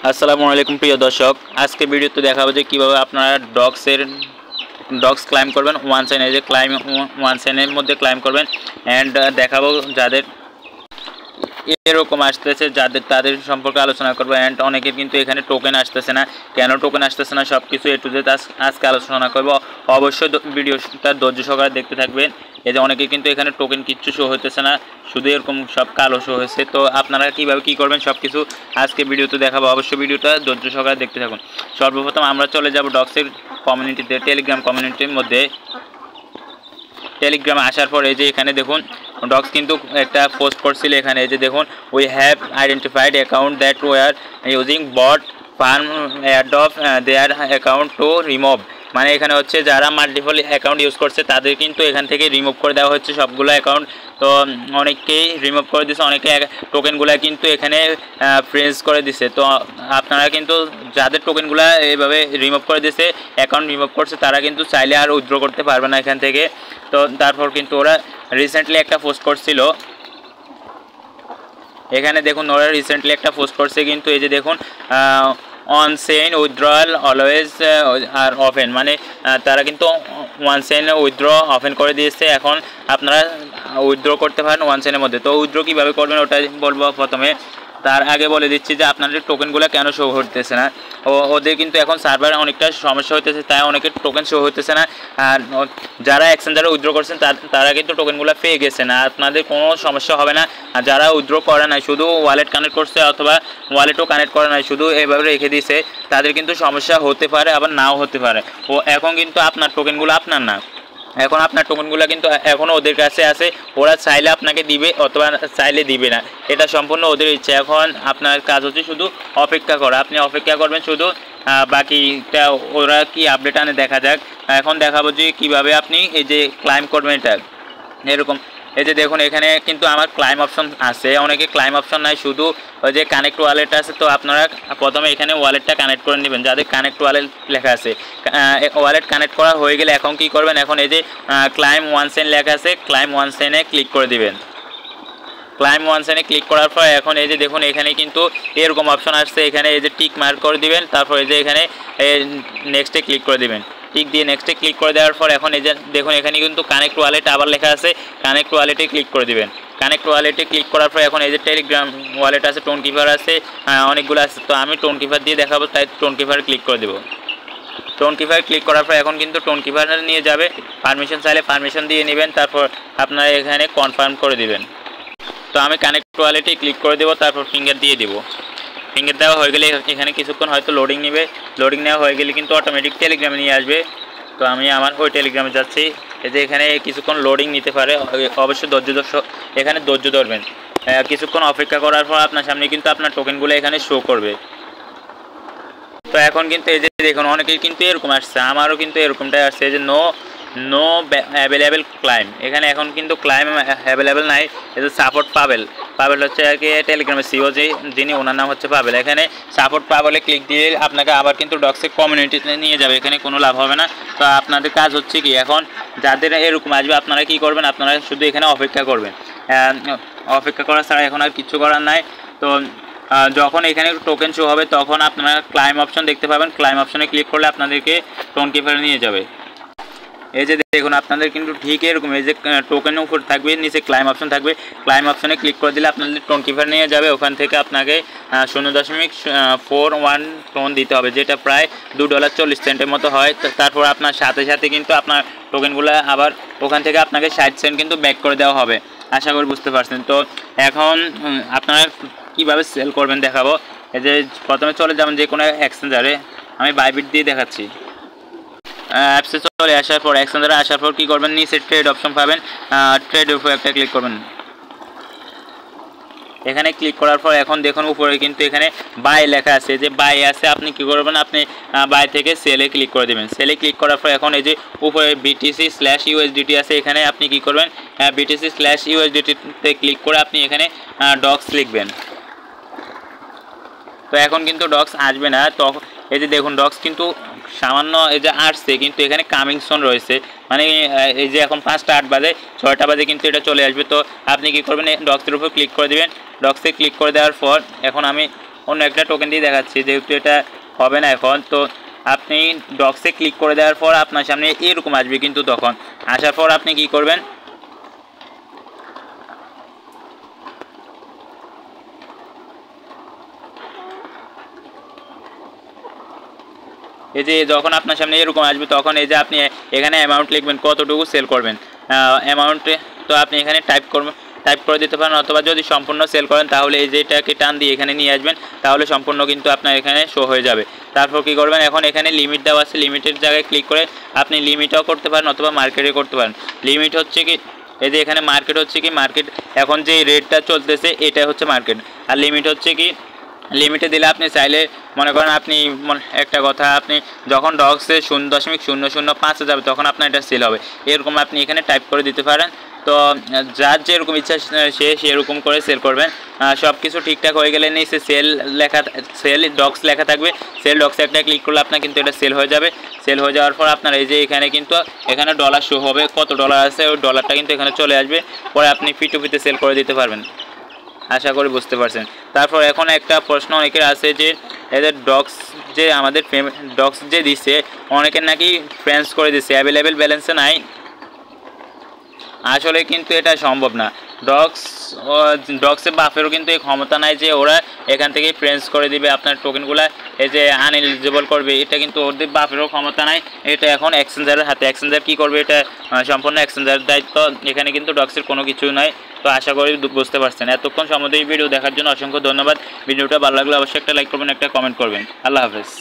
আসসালামু আলাইকুম প্রিয় দর্শক, আজকে ভিডিওতে দেখাবো যে কীভাবে আপনারা ডগস ক্লাইম করবেন ওয়ান সাইন। এই যে ওয়ান সাইনের মধ্যে ক্লাইম করবেন অ্যান্ড দেখাবো যাদের এরকম আসতেছে তাদের সম্পর্কে আলোচনা করবো। অ্যান্ড অনেকের কিন্তু এখানে টোকেন আসতেছে না, কেন টোকেন আসতেছে না সব কিছু একটু যে আজকে আলোচনা করবো। অবশ্যই ভিডিওটা ধৈর্য সহকারে দেখতে থাকবেন। এই যে অনেকে কিন্তু এখানে টোকেন কিচ্ছু শো হতেছে না, শুধু এরকম সব কালো শো হয়েছে। তো আপনারা কীভাবে কী করবেন সব কিছু আজকে ভিডিওতে দেখাবো, অবশ্যই ভিডিওটা ধৈর্য সহকারে দেখতে থাকুন। সর্বপ্রথম আমরা চলে যাব ডগসের কমিউনিটিতে, টেলিগ্রাম কমিউনিটির মধ্যে। টেলিগ্রামে আসার পর এই যে এখানে দেখুন ডগস কিন্তু একটা পোস্ট করছিল এখানে। এই যে দেখুন, we have identified account that were using bot farm add of their account to remove. মানে এখানে হচ্ছে যারা মাল্টিপল অ্যাকাউন্ট ইউজ করছে তাদের কিন্তু এখান থেকে রিমুভ করে দেওয়া হচ্ছে সবগুলো অ্যাকাউন্ট। তো অনেকেই রিমুভ করে দিছে, অনেকে টোকেনগুলো কিন্তু এখানে ফ্রিজ করে দিছে। তো আপনারা কিন্তু যাদের টোকেনগুলো এইভাবে রিমুভ করে দিছে, অ্যাকাউন্ট রিমুভ করছে, তারা কিন্তু চাইলে আর উইথড্র করতে পারবে না এখান থেকে। তো তারপর কিন্তু ওরা রিসেন্টলি একটা পোস্ট করছিল এখানে দেখুন, ওরা রিসেন্টলি একটা পোস্ট করছে কিন্তু এই যে দেখুন, on chain withdrawal always are open. মানে তারা কিন্তু ওয়ান চেইনে উইথড্র ওপেন করে দিয়েছে, এখন আপনারা উইথড্র করতে পারেন ওয়ান চেইনের মধ্যে। তো উইথড্র কীভাবে করবেন ওটা বলবো। প্রথমে তার আগে বলে দিচ্ছি যে আপনাদের টোকেনগুলো কেন শো হতেছে না। ওদের কিন্তু এখন সার্ভার অনেকটা সমস্যা হতেছে, তাই অনেকের টোকেন শো হতেছে না। আর যারা এক্সচেঞ্জারে উইথড্র করছেন তারা কিন্তু টোকেনগুলো পেয়ে গেছে না, আপনাদের কোনো সমস্যা হবে না। আর যারা উইথড্র করে নাই, শুধু ওয়ালেট কানেক্ট করছে অথবা ওয়ালেটও কানেক্ট করে নাই, শুধু এভাবে রেখে দিয়েছে, তাদের কিন্তু সমস্যা হতে পারে, আবার নাও হতে পারে। এখন কিন্তু আপনার টোকেনগুলো আপনার না, এখন আপনার টোকেনগুলো কিন্তু এখনও ওদের কাছে আছে। ওরা চাইলে আপনাকে দিবে অথবা চাইলে দিবে না, এটা সম্পূর্ণ ওদের ইচ্ছা। এখন আপনার কাজ হচ্ছে শুধু অপেক্ষা করা, আপনি অপেক্ষা করবেন শুধু। বাকিটা ওরা কি আপডেট আনে দেখা যাক। এখন দেখাবো যে কীভাবে আপনি এই যে ক্লাইম করবেন এটা এরকম। এই যে দেখুন এখানে কিন্তু আমার ক্লাইম অপশন আছে, অনেকে ক্লাইম অপশন নাই, শুধু ওই যে কানেক্ট ওয়ালেট আছে। তো আপনারা প্রথমে এখানে ওয়ালেটটা কানেক্ট করে নেবেন, যাদের কানেক্ট ওয়ালেট লেখা আছে। ওয়ালেট কানেক্ট করা হয়ে গেলে এখন কি করবেন, এখন এই যে ক্লাইম ওয়ান সেন লেখা আছে, ক্লাইম ওয়ান সেনে ক্লিক করে দিবেন। ক্লাইম ওয়ান সেনে ক্লিক করার পর এখন এই যে দেখুন এখানে কিন্তু এরকম অপশন আসছে, এখানে এই যে টিক মার্ক করে দিবেন, তারপর এই যে এখানে নেক্সটে ক্লিক করে দিবেন। টিক দিয়ে নেক্সটে ক্লিক করে দেওয়ার পর এখন এই যে দেখুন এখানে কিন্তু কানেক্ট ওয়ালেট আবার লেখা আছে, কানেক্ট ওয়ালেটে ক্লিক করে দিবেন। কানেক্ট ওয়ালেটে ক্লিক করার পর এখন এই যে টেলিগ্রাম ওয়ালেট আছে, টোন কিপার আছে, অনেকগুলো আছে। তো আমি টোন কিপার দিয়ে দেখাবো, তাই টোন কিপার ক্লিক করে দেবো। টোন কিপার ক্লিক করার পর এখন কিন্তু টোন কিপার নিয়ে যাবে, পারমিশন চাইলে পারমিশন দিয়ে নেবেন, তারপর আপনারা এখানে কনফার্ম করে দিবেন। তো আমি কানেক্ট ওয়ালেটে ক্লিক করে দেবো, তারপর ফিঙ্গার দিয়ে দেবো। ফিঙ্গার দেওয়া হয়ে গেলে এখানে কিছুক্ষণ হয়তো লোডিং নেবে, লোডিং নেওয়া হয়ে গেলে কিন্তু অটোমেটিক টেলিগ্রামে নিয়ে আসবে। তো আমি আমার ওই টেলিগ্রামে যাচ্ছি। এই যে এখানে কিছুক্ষণ লোডিং নিতে পারে, অবশ্যই এখানে ধৈর্য ধরবেন। কিছুক্ষণ অপেক্ষা করার পর আপনার সামনে কিন্তু আপনার টোকেনগুলো এখানে শো করবে। তো এখন কিন্তু এই যে দেখুন অনেকের কিন্তু এরকম আসছে, আমারও কিন্তু এরকমটাই আসছে, এই যে নো অ্যাভেলেবেল ক্লাইম। এখানে এখন কিন্তু ক্লাইম অ্যাভেলেবেল নাই। এই যে সাপোর্ট পাবেল হচ্ছে আর কি টেলিগ্রামের সিও যিনি, ওনার নাম হচ্ছে পাবেল। এখানে সাপোর্ট পাবেলে ক্লিক দিয়ে আপনাকে আবার কিন্তু ডগসের কমিউনিটিতে নিয়ে যাবে, এখানে কোনো লাভ হবে না। তো আপনাদের কাজ হচ্ছে কি, এখন যাদের এরকম আসবে আপনারা কি করবেন, আপনারা শুধু এখানে অপেক্ষা করবেন। অপেক্ষা করা ছাড়া এখন আর কিছু করার নাই। তো যখন এখানে টোকেন শো হবে তখন আপনারা ক্লাইম অপশন দেখতে পাবেন, ক্লাইম অপশনে ক্লিক করলে আপনাদেরকে টোন কিপারে নিয়ে যাবে। এই যে দেখুন আপনাদের কিন্তু ঠিক এরকম, এই যে টোকেনের উপর থাকবে, নিচে ক্লাইম অপশন থাকবে, ক্লাইম অপশনে ক্লিক করে দিলে আপনাদের টোন কিপার নিয়ে যাবে। ওখান থেকে আপনাকে 0.41 টোন দিতে হবে, যেটা প্রায় $2.40 মতো হয়। তারপর আপনার সাথে সাথে কিন্তু আপনার টোকেনগুলো আবার ওখান থেকে আপনাকে 60 সেন্ট কিন্তু ব্যাক করে দেওয়া হবে। আশা করি বুঝতে পারছেন। তো এখন আপনারা কীভাবে সেল করবেন দেখাবো। এই যে প্রথমে চলে যাবেন যে কোনো এক্সচেঞ্জারে, আমি বাইবিট দিয়ে দেখাচ্ছি। অ্যাপসে চলে আসার পর এক্সচেঞ্জারে আসার পর কী করবেন, নিচে ট্রেড অপশন পাবেন, ট্রেডের উপর একটা ক্লিক করবেন। এখানে ক্লিক করার পর এখন দেখুন উপরে কিন্তু এখানে বাই লেখা আছে, যে বাই আছে, আপনি কী করবেন, আপনি বাই থেকে সেলে ক্লিক করে দেবেন। সেলে ক্লিক করার পর এখন এই যে উপরে BTC/USDT আছে, এখানে আপনি কী করবেন, BTC/USDT-তে ক্লিক করে আপনি এখানে ডগস লিখবেন। তো এখন কিন্তু ডগস আসবে না। তো এই যে দেখুন ডগস কিন্তু সামান্য এই যে আসছে, কিন্তু এখানে কামিং সুন রয়েছে, মানে এই যে এখন 5টা 8 বাজে, 6টা বাজে কিন্তু এটা চলে আসবে। তো আপনি কী করবেন, ডগসের উপর ক্লিক করে দেবেন। ডগসে ক্লিক করে দেওয়ার পর এখন আমি অন্য একটা টোকেন দিয়ে দেখাচ্ছি, যেহেতু এটা হবে না এখন। তো আপনি ডক্সে ক্লিক করে দেওয়ার পর আপনার সামনে এরকম আসবে, কিন্তু তখন আসার পর আপনি কি করবেন, এই যে যখন আপনার সামনে এরকম আসবে তখন এই যে আপনি এখানে অ্যামাউন্ট লিখবেন, কতটুকু সেল করবেন অ্যামাউন্টে। তো আপনি এখানে টাইপ করে দিতে পারেন, অথবা যদি সম্পূর্ণ সেল করেন তাহলে এই যে এটাকে টান দিয়ে এখানে নিয়ে আসবেন, তাহলে সম্পূর্ণ কিন্তু আপনার এখানে শো হয়ে যাবে। তারপর কী করবেন, এখন এখানে লিমিট দেওয়া আছে, লিমিটের জায়গায় ক্লিক করে আপনি লিমিটও করতে পারেন অথবা মার্কেটে করতে পারেন। লিমিট হচ্ছে কি, এই যে এখানে মার্কেট হচ্ছে কি, মার্কেট এখন যে রেটটা চলতেছে এটা হচ্ছে মার্কেট। আর লিমিট হচ্ছে কি, লিমিটে দিলে আপনি চাইলে মনে করেন আপনি একটা কথা, আপনি যখন ডক্সে 0.005 যাবে তখন আপনার এটা সেল হবে, এরকম আপনি এখানে টাইপ করে দিতে পারেন। তো যার যেরকম ইচ্ছা সে সেরকম করে সেল করবেন। সব কিছু ঠিকঠাক হয়ে গেলে নিচে সেল ডক্স লেখা থাকবে, সেল ডক্সে একটা ক্লিক করলে আপনার কিন্তু এটা সেল হয়ে যাবে। সেল হয়ে যাওয়ার পর আপনার এই যে এখানে কিন্তু এখানে ডলার শো হবে, কত ডলার আছে ওই ডলারটা কিন্তু এখানে চলে আসবে, পরে আপনি P2P-তে সেল করে দিতে পারবেন। আশা করি বুঝতে পারছেন। তারপর এখন একটা প্রশ্ন অনেকের আছে যে এদের ডক্স যে আমাদের ডক্স যে দিচ্ছে অনেকের নাকি ফ্রেন্স করে দিচ্ছে, অ্যাভেলেবেল ব্যালেন্সে নাই। আসলে কিন্তু এটা সম্ভব না। ডক্সের বাফেরও কিন্তু এই ক্ষমতা নাই যে ওরা এখান থেকে ফ্রেন্স করে দিবে আপনার টোকেনগুলো, এই যে আনএলিজিবল করবে, এটা কিন্তু ওদের বাফেরও ক্ষমতা নাই। এটা এখন এক্সচেঞ্জারের হাতে, এক্সচেঞ্জার কী করবে এটা সম্পূর্ণ এক্সচেঞ্জারের দায়িত্ব, এখানে কিন্তু ডক্সের কোনো কিছু নয়। তো আশা করি বুঝতে পারছেন। এতক্ষণ সময় এই ভিডিও দেখার জন্য অসংখ্য ধন্যবাদ। ভিডিওটা ভালো লাগলে অবশ্যই একটা লাইক করবেন, একটা কমেন্ট করবেন। আল্লাহ হাফেজ।